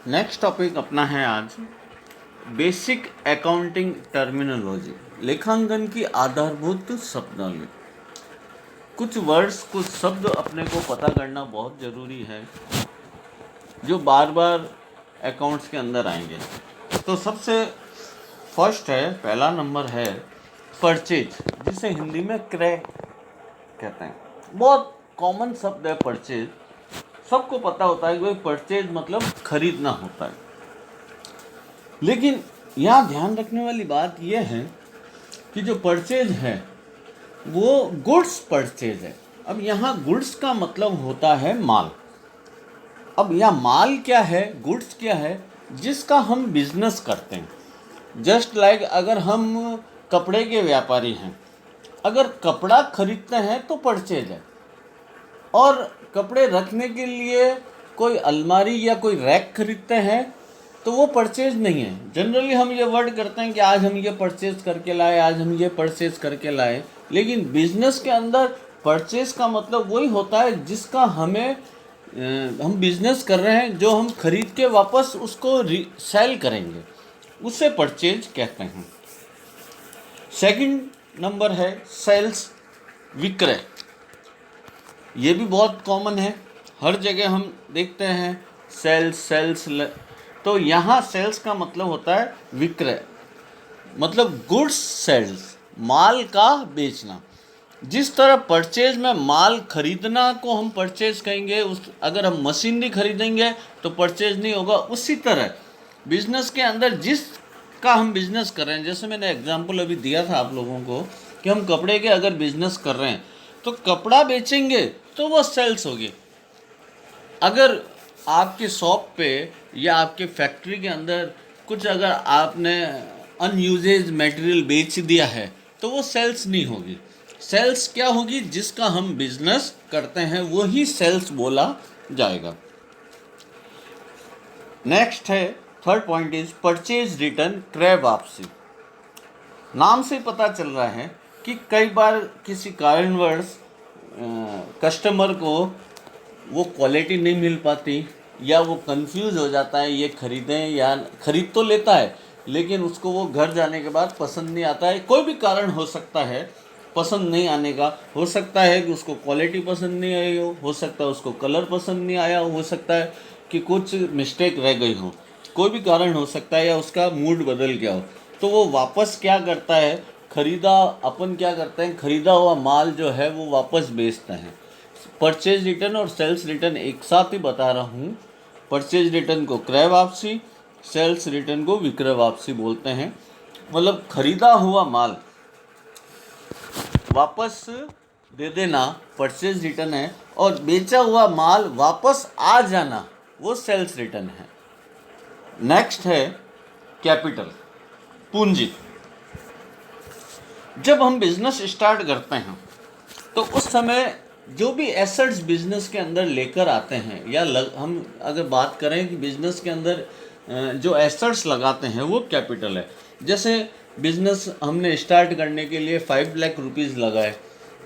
Next topic अपना है आज बेसिक अकाउंटिंग टर्मिनोलॉजी, लेखांकन की आधारभूत शब्दावली। कुछ वर्ड्स, कुछ शब्द अपने को पता करना बहुत ज़रूरी है जो बार बार अकाउंट्स के अंदर आएंगे। तो सबसे फर्स्ट है, पहला नंबर है परचेज, जिसे हिंदी में क्रय कहते हैं। बहुत कॉमन शब्द है परचेज। सबको पता होता है कि भाई परचेज मतलब खरीदना होता है, लेकिन यहाँ ध्यान रखने वाली बात यह है कि जो परचेज है वो गुड्स परचेज है। अब यहाँ गुड्स का मतलब होता है माल। अब यहाँ माल क्या है, गुड्स क्या है, जिसका हम बिजनेस करते हैं। जस्ट लाइक अगर हम कपड़े के व्यापारी हैं, अगर कपड़ा खरीदते हैं तो परचेज है, और कपड़े रखने के लिए कोई अलमारी या कोई रैक खरीदते हैं तो वो परचेज नहीं है। जनरली हम ये वर्ड करते हैं कि आज हम ये परचेज करके लाए, आज हम ये परचेज करके लाए, लेकिन बिजनेस के अंदर परचेज का मतलब वही होता है जिसका हम बिजनेस कर रहे हैं, जो हम खरीद के वापस उसको सेल करेंगे, उसे परचेज कहते हैं। सेकंड नंबर है सेल्स, विक्रय। ये भी बहुत कॉमन है, हर जगह हम देखते हैं सेल्स। तो यहाँ सेल्स का मतलब होता है विक्रय, मतलब गुड्स सेल्स, माल का बेचना। जिस तरह परचेज में माल खरीदना को हम परचेज कहेंगे, अगर हम मशीनरी खरीदेंगे तो परचेज नहीं होगा। उसी तरह बिजनेस के अंदर जिसका हम बिजनेस कर रहे हैं, जैसे मैंने एग्जांपल अभी दिया था आप लोगों को कि हम कपड़े के अगर बिजनेस कर रहे हैं तो कपड़ा बेचेंगे तो वो सेल्स होगी। अगर आपकी शॉप पे या आपके फैक्ट्री के अंदर कुछ अगर आपने अनयूजेज मटेरियल बेच दिया है तो वो सेल्स नहीं होगी। सेल्स क्या होगी, जिसका हम बिजनेस करते हैं वही सेल्स बोला जाएगा। नेक्स्ट है, third point is purchase return, क्रय वापसी। नाम से पता चल रहा है कि कई बार किसी कारणवश कस्टमर को वो क्वालिटी नहीं मिल पाती, या वो कंफ्यूज हो जाता है ये खरीदें या खरीद तो लेता है लेकिन उसको वो घर जाने के बाद पसंद नहीं आता है। कोई भी कारण हो सकता है पसंद नहीं आने का। हो सकता है कि उसको क्वालिटी पसंद नहीं आई हो सकता है उसको कलर पसंद नहीं आया हो सकता है कि कुछ मिस्टेक रह गई हो, कोई भी कारण हो सकता है, या उसका मूड बदल गया हो। तो वो वापस क्या करता है, अपन क्या करते हैं, खरीदा हुआ माल जो है वो वापस बेचते हैं। परचेज रिटर्न और सेल्स रिटर्न एक साथ ही बता रहा हूँ। परचेज रिटर्न को क्रय वापसी, सेल्स रिटर्न को विक्रय वापसी बोलते हैं। मतलब खरीदा हुआ माल वापस दे देना परचेज रिटर्न है, और बेचा हुआ माल वापस आ जाना वो सेल्स रिटर्न है। नेक्स्ट है कैपिटल, पूंजी। जब हम बिजनेस स्टार्ट करते हैं तो उस समय जो भी एसेट्स बिजनेस के अंदर लेकर आते हैं, या हम अगर बात करें कि बिजनेस के अंदर जो एसेट्स लगाते हैं वो कैपिटल है। जैसे बिजनेस हमने स्टार्ट करने के लिए 5 लाख रुपीज़ लगाए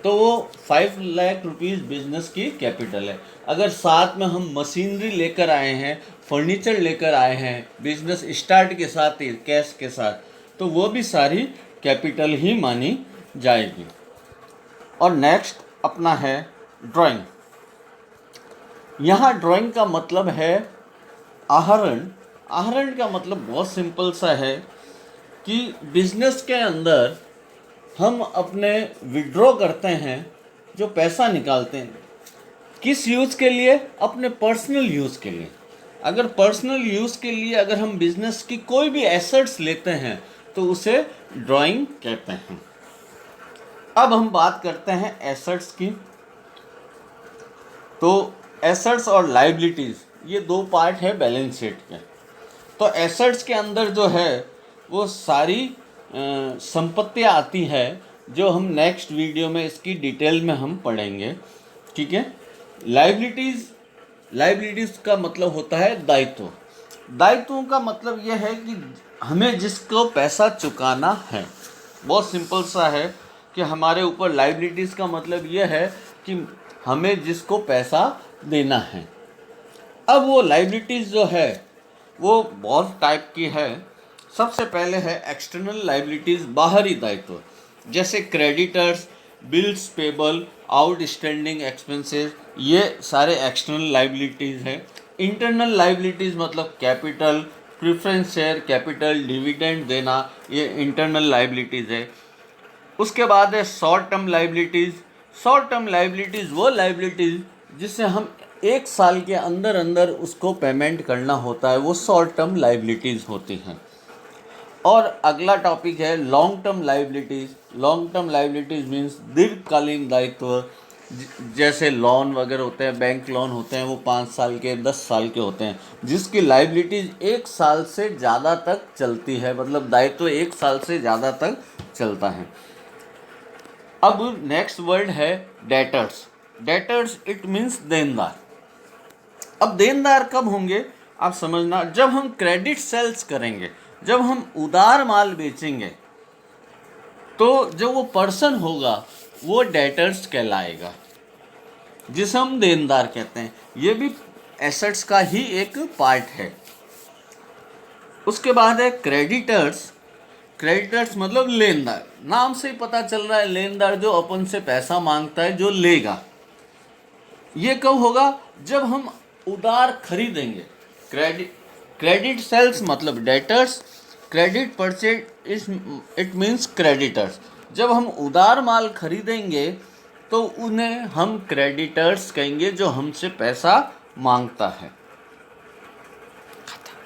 तो वो 5 लाख रुपीज़ बिजनेस की कैपिटल है। अगर साथ में हम मशीनरी लेकर आए हैं, फर्नीचर लेकर आए हैं बिजनेस स्टार्ट के साथ ही कैश के साथ, तो वो भी सारी कैपिटल ही मानी जाएगी। और नेक्स्ट अपना है ड्राइंग। यहाँ ड्राइंग का मतलब है आहरण। आहरण का मतलब बहुत सिंपल सा है कि बिजनेस के अंदर हम अपने विड्रॉ करते हैं, जो पैसा निकालते हैं, किस यूज़ के लिए, अपने पर्सनल यूज़ के लिए। अगर पर्सनल यूज़ के लिए अगर हम बिजनेस की कोई भी एसेट्स लेते हैं तो उसे ड्राइंग कहते हैं। अब हम बात करते हैं एसेट्स की। तो एसेट्स और लायबिलिटीज़ ये दो पार्ट है बैलेंस शीट के। तो एसेट्स के अंदर जो है वो सारी संपत्तियाँ आती है, जो हम नेक्स्ट वीडियो में इसकी डिटेल में हम पढ़ेंगे, ठीक है। लायबिलिटीज़ का मतलब होता है दायित्व। दायित्वों का मतलब यह है कि हमें जिसको पैसा चुकाना है। बहुत सिंपल सा है कि हमारे ऊपर लायबिलिटीज़ का मतलब यह है कि हमें जिसको पैसा देना है। अब वो लायबिलिटीज़ जो है वो बहुत टाइप की है। सबसे पहले है एक्सटर्नल लाइबिलिटीज़, बाहरी दायित्व, जैसे creditors, bills payable, outstanding expenses, ये सारे एक्सटर्नल लाइबिलिटीज़ हैं। इंटरनल लाइबिलिटीज़ मतलब capital, preference share capital, dividend देना, ये इंटरनल लाइबिलिटीज़ है। उसके बाद है short term liabilities. Short term liabilities वो लाइबिलिटीज़ जिससे हम एक साल के अंदर अंदर उसको पेमेंट करना होता है, वो शॉर्ट टर्म लाइबिलिटीज़ होती हैं। और अगला टॉपिक है long term liabilities. Long term liabilities means दीर्घकालीन दायित्व, जैसे लोन वगैरह होते हैं, बैंक लोन होते हैं, वो 5 साल के 10 साल के होते हैं, जिसकी लाइबिलिटीज़ 1 साल से ज़्यादा तक चलती है, मतलब दायित्व 1 साल से ज़्यादा तक चलता है। अब नेक्स्ट वर्ड है डेटर्स। डेटर्स इट मीन्स देनदार। अब देनदार कब होंगे आप समझना, जब हम क्रेडिट सेल्स करेंगे, जब हम उदार माल बेचेंगे, तो जो वो पर्सन होगा वो डेटर्स कहलाएगा, जिसे हम देनदार कहते हैं। ये भी एसेट्स का ही एक पार्ट है। उसके बाद है क्रेडिटर्स। क्रेडिटर्स मतलब लेनदार, नाम से ही पता चल रहा है, लेनदार जो अपन से पैसा मांगता है, जो लेगा। ये कब होगा, जब हम उधार खरीदेंगे। क्रेडिट सेल्स मतलब debtors, credit purchase it means creditors. जब हम उधार माल खरीदेंगे तो उन्हें हम क्रेडिटर्स कहेंगे, जो हमसे पैसा मांगता है।